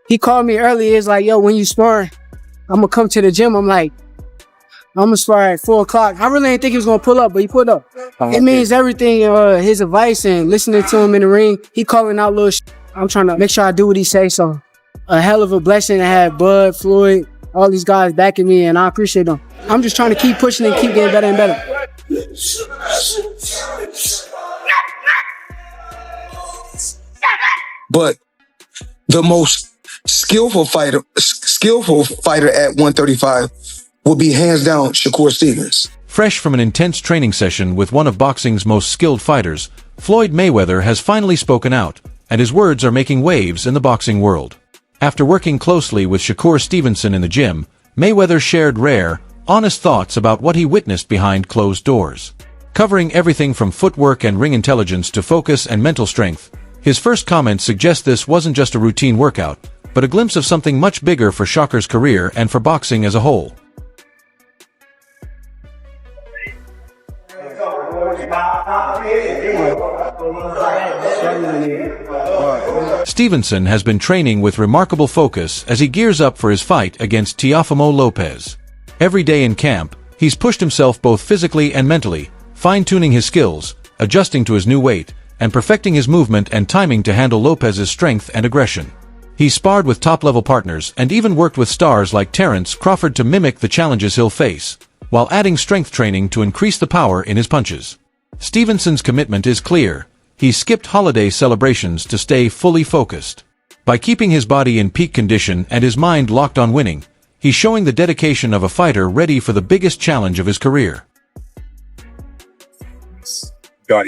He called me earlier. He's like, yo, when you sparring, I'm going to come to the gym. I'm like, I'm going to spar at 4 o'clock. I really didn't think he was going to pull up, but he pulled up. It means everything, his advice and listening to him in the ring. He calling out little shit. I'm trying to make sure I do what he say. So a hell of a blessing to have Bud, Floyd, all these guys backing me, and I appreciate them. I'm just trying to keep pushing and keep getting better and better. But the most skillful fighter at 135 will be hands down Shakur Stevenson. Fresh from an intense training session with one of boxing's most skilled fighters, Floyd Mayweather has finally spoken out, and his words are making waves in the boxing world. After working closely with Shakur Stevenson in the gym, Mayweather shared rare, honest thoughts about what he witnessed behind closed doors. Covering everything from footwork and ring intelligence to focus and mental strength, his first comments suggest this wasn't just a routine workout, but a glimpse of something much bigger for Shakur's career and for boxing as a whole. Stevenson has been training with remarkable focus as he gears up for his fight against Teofimo Lopez. Every day in camp, he's pushed himself both physically and mentally, fine-tuning his skills, adjusting to his new weight, and perfecting his movement and timing to handle Lopez's strength and aggression. He's sparred with top-level partners and even worked with stars like Terence Crawford to mimic the challenges he'll face, while adding strength training to increase the power in his punches. Stevenson's commitment is clear. He skipped holiday celebrations to stay fully focused. By keeping his body in peak condition and his mind locked on winning, he's showing the dedication of a fighter ready for the biggest challenge of his career. Because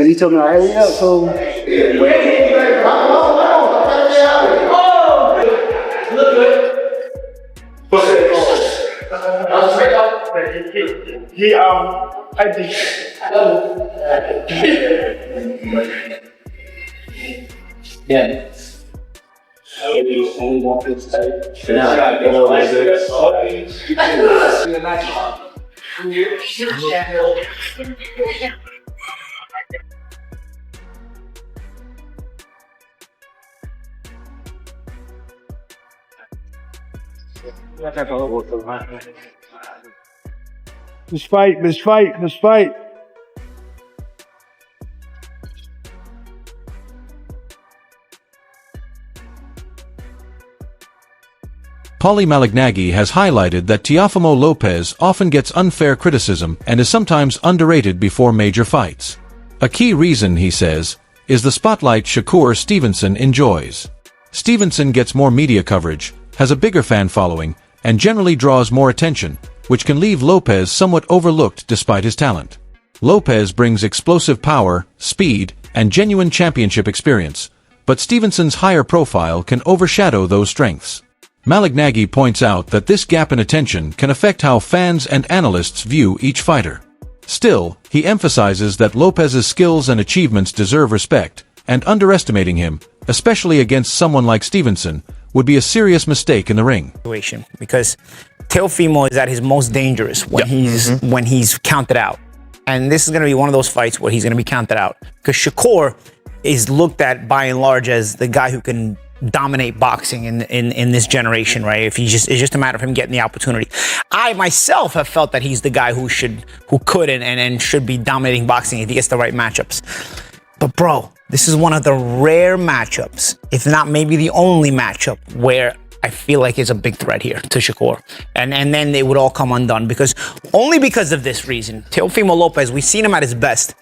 he told me, hurry up, so... I think. Yeah. Let's fight. Paulie Malignaggi has highlighted that Teofimo Lopez often gets unfair criticism and is sometimes underrated before major fights. A key reason, he says, is the spotlight Shakur Stevenson enjoys. Stevenson gets more media coverage, has a bigger fan following, and generally draws more attention, which can leave Lopez somewhat overlooked despite his talent. Lopez brings explosive power, speed, and genuine championship experience, but Stevenson's higher profile can overshadow those strengths. Malignaggi points out that this gap in attention can affect how fans and analysts view each fighter. Still, he emphasizes that Lopez's skills and achievements deserve respect, and underestimating him, especially against someone like Stevenson, would be a serious mistake in the ring. Because Teofimo is at his most dangerous when he's counted out. And this is going to be one of those fights where he's going to be counted out. Because Shakur is looked at by and large as the guy who can dominate boxing in this generation, right? It's just a matter of him getting the opportunity. I myself have felt that he's the guy who could and should be dominating boxing if he gets the right matchups. But bro, this is one of the rare matchups, if not maybe the only matchup, where I feel like it's a big threat here to Shakur. And then they would all come undone because of this reason. Teofimo Lopez, we've seen him at his best,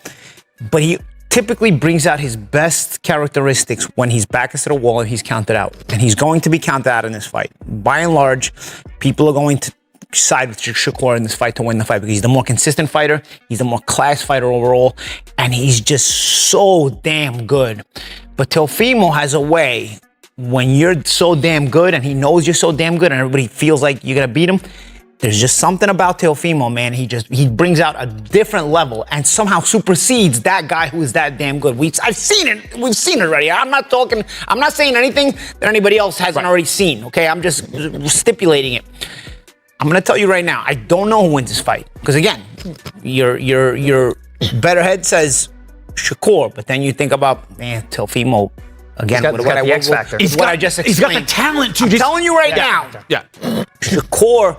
but he typically brings out his best characteristics when he's back into the wall and he's counted out. And he's going to be counted out in this fight. By and large, people are going to side with Shakur in this fight to win the fight because he's the more consistent fighter, he's the more class fighter overall, and he's just so damn good. But Teofimo has a way, when you're so damn good and he knows you're so damn good and everybody feels like you're gonna beat him, there's just something about Teofimo, man. He brings out a different level and somehow supersedes that guy who is that damn good. We've seen it already. I'm not saying anything that anybody else hasn't already seen, okay? I'm just stipulating it. I'm gonna tell you right now, I don't know who wins this fight. Because again, your better head says Shakur, but then you think about, man, Teofimo, again, He's got the X factor. What I just explained. He's got the talent to I'm telling you right now. Yeah. Shakur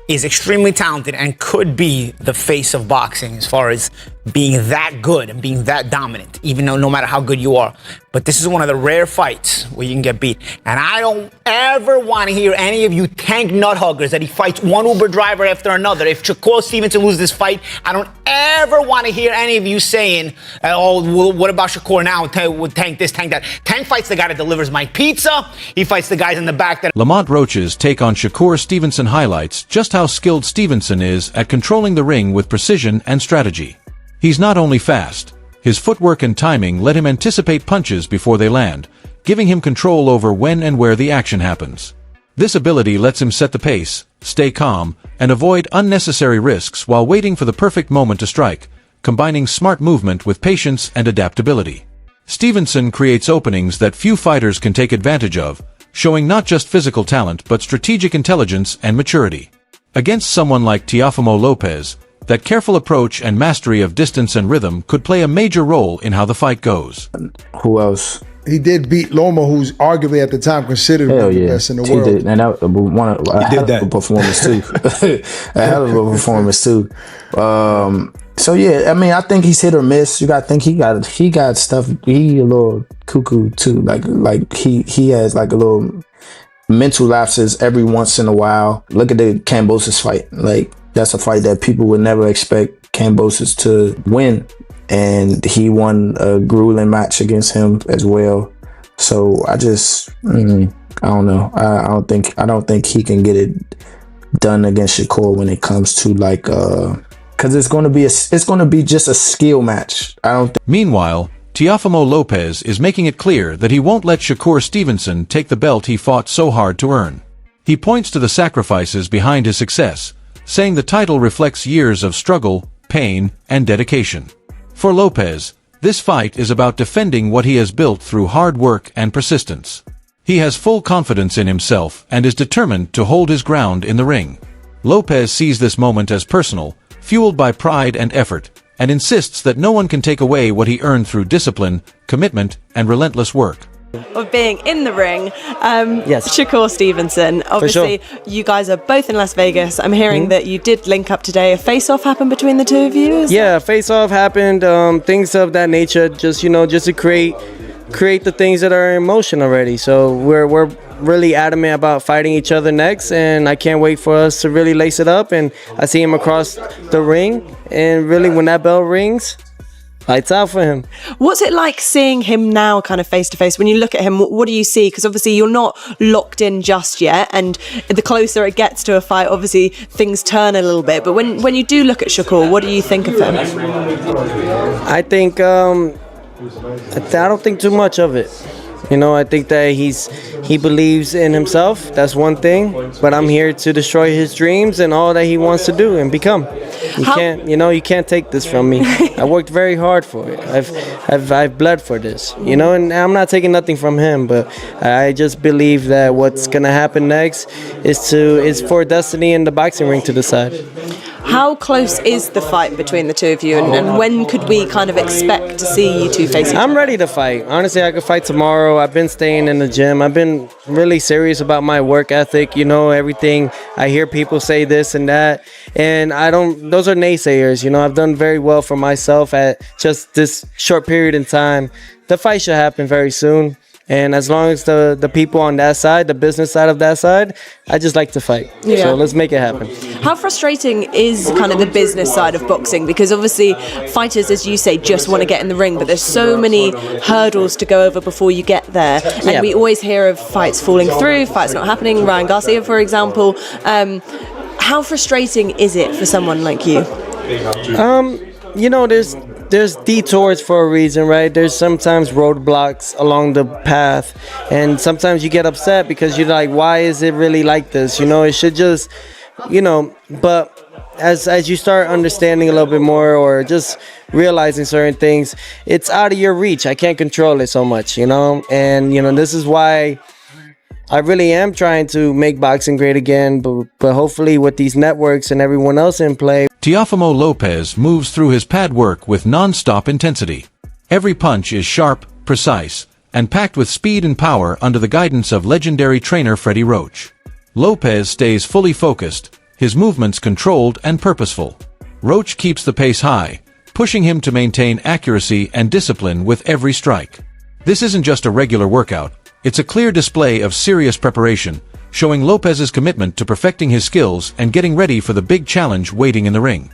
is extremely talented and could be the face of boxing as far as being that good and being that dominant, even though no matter how good you are. But this is one of the rare fights where you can get beat. And I don't ever want to hear any of you tank nut huggers that he fights one Uber driver after another. If Shakur Stevenson loses this fight, I don't ever want to hear any of you saying, oh, well, what about Shakur now? Tank this, tank that. Tank fights the guy that delivers my pizza. He fights the guys in the back that... Lamont Roach's take on Shakur Stevenson highlights just how skilled Stevenson is at controlling the ring with precision and strategy. He's not only fast, his footwork and timing let him anticipate punches before they land, giving him control over when and where the action happens. This ability lets him set the pace, stay calm, and avoid unnecessary risks while waiting for the perfect moment to strike, combining smart movement with patience and adaptability. Stevenson creates openings that few fighters can take advantage of, showing not just physical talent but strategic intelligence and maturity. Against someone like Teofimo Lopez, that careful approach and mastery of distance and rhythm could play a major role in how the fight goes. Who else? He did beat Loma, who's arguably at the time considered one of the best in the world. Did. And that one of a hell of a performance too. A hell of a performance too. So yeah, I mean, I think he's hit or miss. You got to think he got stuff. He a little cuckoo too. Like he has like a little mental lapses every once in a while. Look at the Kambosos fight. Like, that's a fight that people would never expect Kambosos to win. And he won a grueling match against him as well. So I just, I don't know. I don't think he can get it done against Shakur when it comes to like, cause it's going to be just a skill match. I don't think. Meanwhile, Teofimo Lopez is making it clear that he won't let Shakur Stevenson take the belt he fought so hard to earn. He points to the sacrifices behind his success, saying the title reflects years of struggle, pain, and dedication. For Lopez, this fight is about defending what he has built through hard work and persistence. He has full confidence in himself and is determined to hold his ground in the ring. Lopez sees this moment as personal, fueled by pride and effort, and insists that no one can take away what he earned through discipline, commitment, and relentless work. Of being in the ring, yes. Shakur Stevenson, obviously you guys are both in Las Vegas. I'm hearing that you did link up today. A face-off happened between the two of you? Yeah, face-off happened, things of that nature, just to create the things that are in motion already. So we're really adamant about fighting each other next, and I can't wait for us to really lace it up. And I see him across the ring, and really when that bell rings, lights out for him. What's it like seeing him now kind of face to face? When you look at him, what do you see? Because obviously you're not locked in just yet, and the closer it gets to a fight, obviously things turn a little bit. But when you do look at Shakur, what do you think of him? I think I don't think too much of it. I think that he believes in himself. That's one thing. But I'm here to destroy his dreams and all that he wants to do and become. You can't take this from me. I worked very hard for it. I've bled for this. And I'm not taking nothing from him. But I just believe that what's gonna happen next is for destiny in the boxing ring to decide. How close is the fight between the two of you, and when could we kind of expect to see you two face each other? I'm ready to fight. Honestly, I could fight tomorrow. I've been staying in the gym. I've been really serious about my work ethic. Everything. I hear people say this and that, and those are naysayers. I've done very well for myself at just this short period in time. The fight should happen very soon. And as long as the people on that side, the business side of that side, I just like to fight. Yeah. So let's make it happen. How frustrating is kind of the business side of boxing? Because obviously fighters, as you say, just want to get in the ring, but there's so many hurdles to go over before you get there. And we always hear of fights falling through, fights not happening. Ryan Garcia, for example. How frustrating is it for someone like you? There's detours for a reason, right? There's sometimes roadblocks along the path, and sometimes you get upset because you're like, why is it really like this? It should just, but as you start understanding a little bit more or just realizing certain things, it's out of your reach. I can't control it so much, and this is why I really am trying to make boxing great again, but hopefully with these networks and everyone else in play. Teofimo Lopez moves through his pad work with non-stop intensity. Every punch is sharp, precise, and packed with speed and power under the guidance of legendary trainer Freddie Roach. Lopez stays fully focused, his movements controlled and purposeful. Roach keeps the pace high, pushing him to maintain accuracy and discipline with every strike. This isn't just a regular workout, it's a clear display of serious preparation, showing Lopez's commitment to perfecting his skills and getting ready for the big challenge waiting in the ring.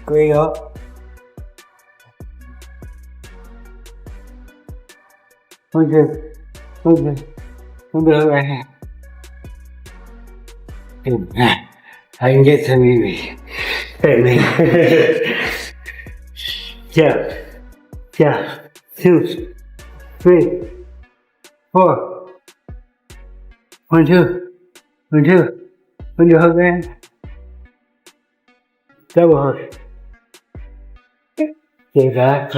Going up. Okay. Right hand. I can get to me. Yeah. 2, 3, 4. 1, 2. 1, 2. Put your hook in. Double hook. Get back.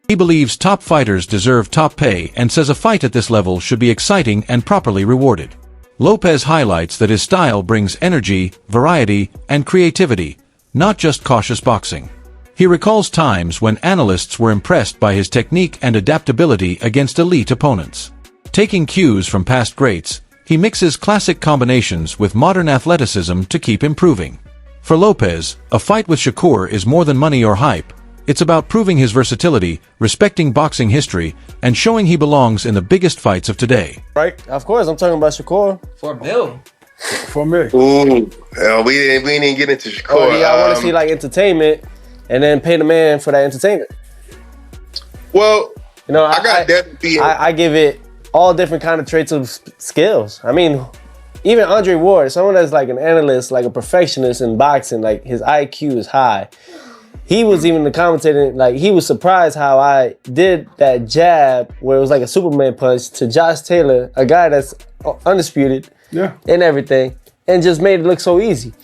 He believes top fighters deserve top pay and says a fight at this level should be exciting and properly rewarded. Lopez highlights that his style brings energy, variety, and creativity, not just cautious boxing. He recalls times when analysts were impressed by his technique and adaptability against elite opponents. Taking cues from past greats, he mixes classic combinations with modern athleticism to keep improving. For Lopez, a fight with Shakur is more than money or hype. It's about proving his versatility, respecting boxing history, and showing he belongs in the biggest fights of today. Right? Of course, I'm talking about Shakur. $4 million. For me. Ooh, we didn't get into Shakur. Oh, yeah, I want to see like entertainment, and then pay the man for that entertainment. Well, you know, I got definitely. I give it all different kind of traits of skills. I mean, even Andre Ward, someone that's like an analyst, like a perfectionist in boxing, like his IQ is high. He was even the commentator, like he was surprised how I did that jab where it was like a Superman punch to Josh Taylor, a guy that's undisputed and everything, and just made it look so easy.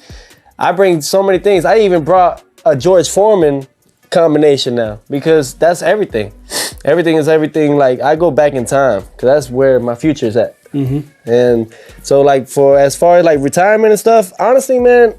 I bring so many things. I even brought a George Foreman combination now because that's everything. Everything is everything. Like I go back in time because that's where my future is at. And so like as far as like retirement and stuff, honestly, man,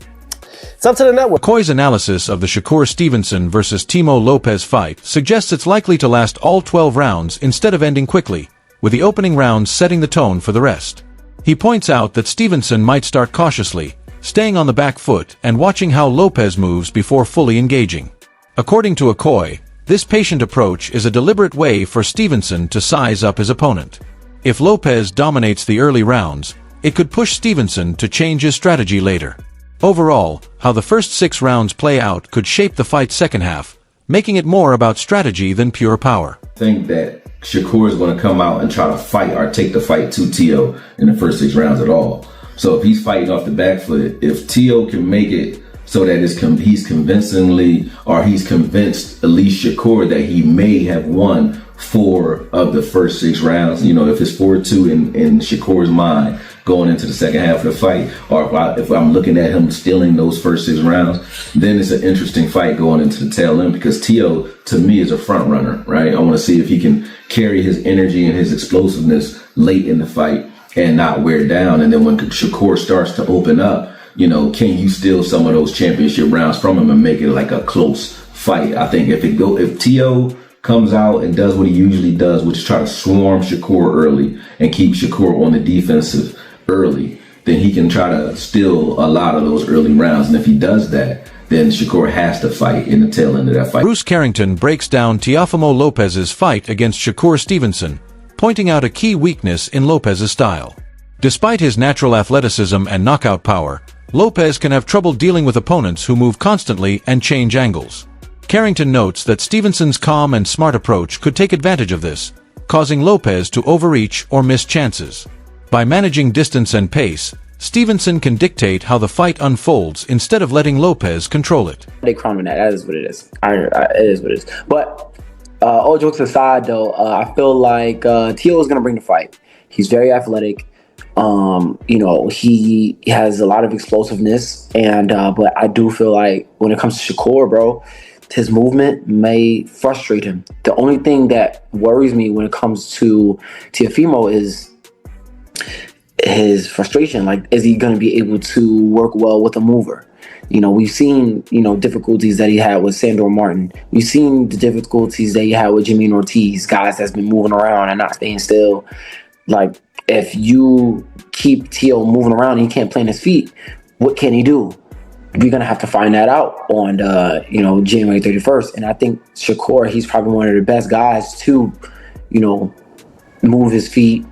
it's up to the network. McCoy's analysis of the Shakur Stevenson versus Teofimo Lopez fight suggests it's likely to last all 12 rounds instead of ending quickly, with the opening rounds setting the tone for the rest. He points out that Stevenson might start cautiously, staying on the back foot and watching how Lopez moves before fully engaging. According to McCoy, this patient approach is a deliberate way for Stevenson to size up his opponent. If Lopez dominates the early rounds, it could push Stevenson to change his strategy later. Overall, how the first 6 rounds play out could shape the fight's second half, making it more about strategy than pure power. I think that Shakur is going to come out and try to fight or take the fight to Teo in the first 6 rounds at all. So if he's fighting off the back foot, if Teo can make it so that he's convincingly, or he's convinced at least Shakur that he may have won 4 of the first 6 rounds, you know, if it's 4-2 in Shakur's mind going into the second half of the fight, or if I'm looking at him stealing those first 6 rounds, then it's an interesting fight going into the tail end because Teo, to me, is a front runner, right? I want to see if he can carry his energy and his explosiveness late in the fight and not wear down. And then when Shakur starts to open up, you know, can you steal some of those championship rounds from him and make it like a close fight? I think if Teo comes out and does what he usually does, which is try to swarm Shakur early and keep Shakur on the defensive early, then he can try to steal a lot of those early rounds. And if he does that, then Shakur has to fight in the tail end of that fight. Bruce Carrington breaks down Teofimo Lopez's fight against Shakur Stevenson, pointing out a key weakness in Lopez's style. Despite his natural athleticism and knockout power, Lopez can have trouble dealing with opponents who move constantly and change angles. Carrington notes that Stevenson's calm and smart approach could take advantage of this, causing Lopez to overreach or miss chances. By managing distance and pace, Stevenson can dictate how the fight unfolds instead of letting Lopez control it. They crumbing that. That is what it is. It is what it is. But All jokes aside, though, I feel like Tio is gonna bring the fight. He's very athletic. He has a lot of explosiveness, and but I do feel like when it comes to Shakur, bro, his movement may frustrate him. The only thing that worries me when it comes to Teofimo is his frustration. Like, is he going to be able to work well with a mover? We've seen, difficulties that he had with Sandor Martin. We've seen the difficulties that he had with Jimmy Ortiz, guys that's been moving around and not staying still. Like, if you keep Tio moving around and he can't plant his feet, what can he do? We're going to have to find that out on, January 31st. And I think Shakur, he's probably one of the best guys to, move his feet,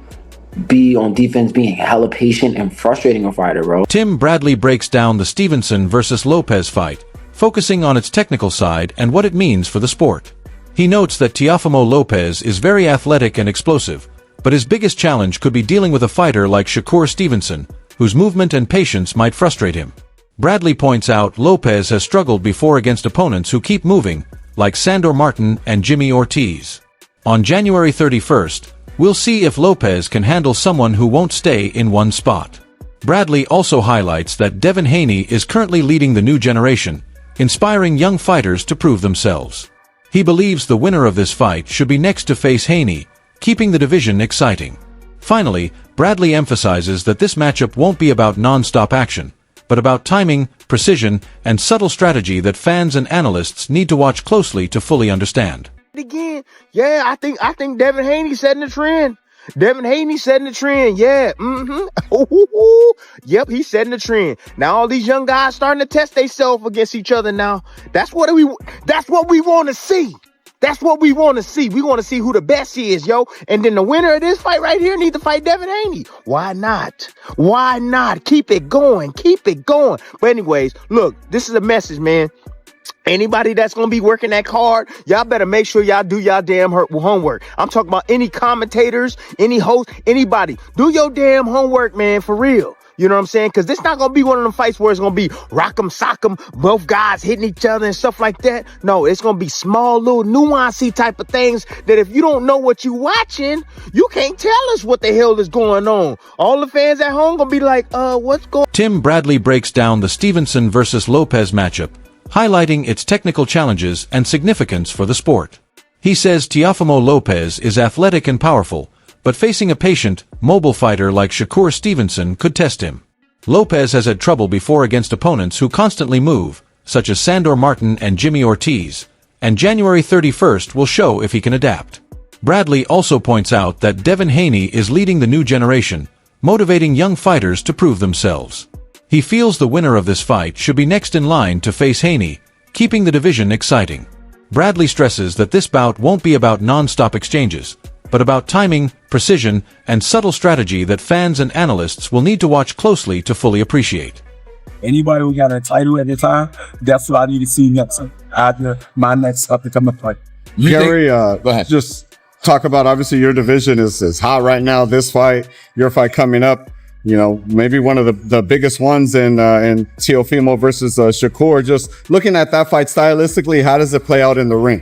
be on defense, being hella patient and frustrating a fighter, bro. Tim Bradley breaks down the Stevenson versus Lopez fight, focusing on its technical side and what it means for the sport. He notes that Teofimo Lopez is very athletic and explosive, but his biggest challenge could be dealing with a fighter like Shakur Stevenson, whose movement and patience might frustrate him. Bradley points out Lopez has struggled before against opponents who keep moving, like Sandor Martin and Jimmy Ortiz. On January 31st, we'll see if Lopez can handle someone who won't stay in one spot. Bradley also highlights that Devin Haney is currently leading the new generation, inspiring young fighters to prove themselves. He believes the winner of this fight should be next to face Haney, keeping the division exciting. Finally, Bradley emphasizes that this matchup won't be about non-stop action, but about timing, precision, and subtle strategy that fans and analysts need to watch closely to fully understand. Again, yeah, I think Devin Haney setting the trend. Devin Haney setting the trend, yeah. Yep, he's setting the trend. Now all these young guys starting to test themselves against each other now. That's what we want to see. That's what we want to see. We want to see who the best is, yo. And then the winner of this fight right here need to fight Devin Haney. Why not? Why not? Keep it going. Keep it going. But anyways, look, this is a message, man. Anybody that's going to be working that hard, y'all better make sure y'all do y'all damn homework. I'm talking about any commentators, any host, anybody. Do your damn homework, man, for real. You know what I'm saying? Because this not going to be one of them fights where it's going to be rock'em sock'em, both guys hitting each other and stuff like that. No, it's going to be small, little nuancey type of things that if you don't know what you watching, you can't tell us what the hell is going on. All the fans at home going to be like, what's going on? Tim Bradley breaks down the Stevenson versus Lopez matchup, highlighting its technical challenges and significance for the sport. He says Teofimo Lopez is athletic and powerful, but facing a patient, mobile fighter like Shakur Stevenson could test him. Lopez has had trouble before against opponents who constantly move, such as Sandor Martin and Jimmy Ortiz, and January 31st will show if he can adapt. Bradley also points out that Devin Haney is leading the new generation, motivating young fighters to prove themselves. He feels the winner of this fight should be next in line to face Haney, keeping the division exciting. Bradley stresses that this bout won't be about non-stop exchanges, but about timing, precision, and subtle strategy that fans and analysts will need to watch closely to fully appreciate. Anybody who got a title at the time, that's what I need to see next. After my next up-and-coming fight. Gary, go ahead. Just talk about, obviously, your division is hot right now. This fight, your fight coming up, maybe one of the biggest ones in Teofimo versus Shakur. Just looking at that fight stylistically, how does it play out in the ring?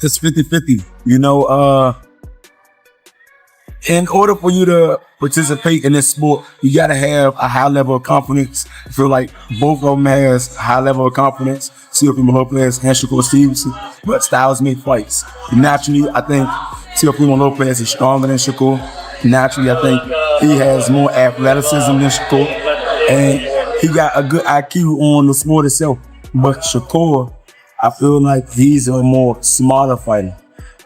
It's 50-50. In order for you to participate in this sport, you got to have a high level of confidence. I feel like both of them has a high level of confidence. Teofimo Lopez and Shakur Stevenson, but styles make fights. Naturally, I think Teofimo Lopez is stronger than Shakur. Naturally, I think he has more athleticism than Shakur, and he got a good IQ on the sport itself. But Shakur, I feel like he's a more smarter fighter.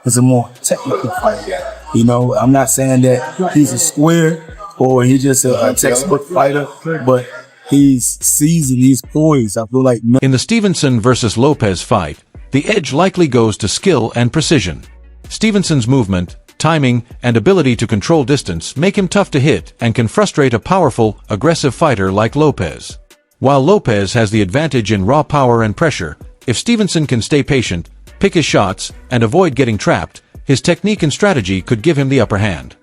He's a more technical fighter. I'm not saying that he's a square or he's just a textbook fighter, but he's seasoned, he's poised. I feel like in the Stevenson versus Lopez fight, the edge likely goes to skill and precision. Stevenson's movement, timing, and ability to control distance make him tough to hit and can frustrate a powerful, aggressive fighter like Lopez. While Lopez has the advantage in raw power and pressure, if Stevenson can stay patient, pick his shots, and avoid getting trapped, his technique and strategy could give him the upper hand.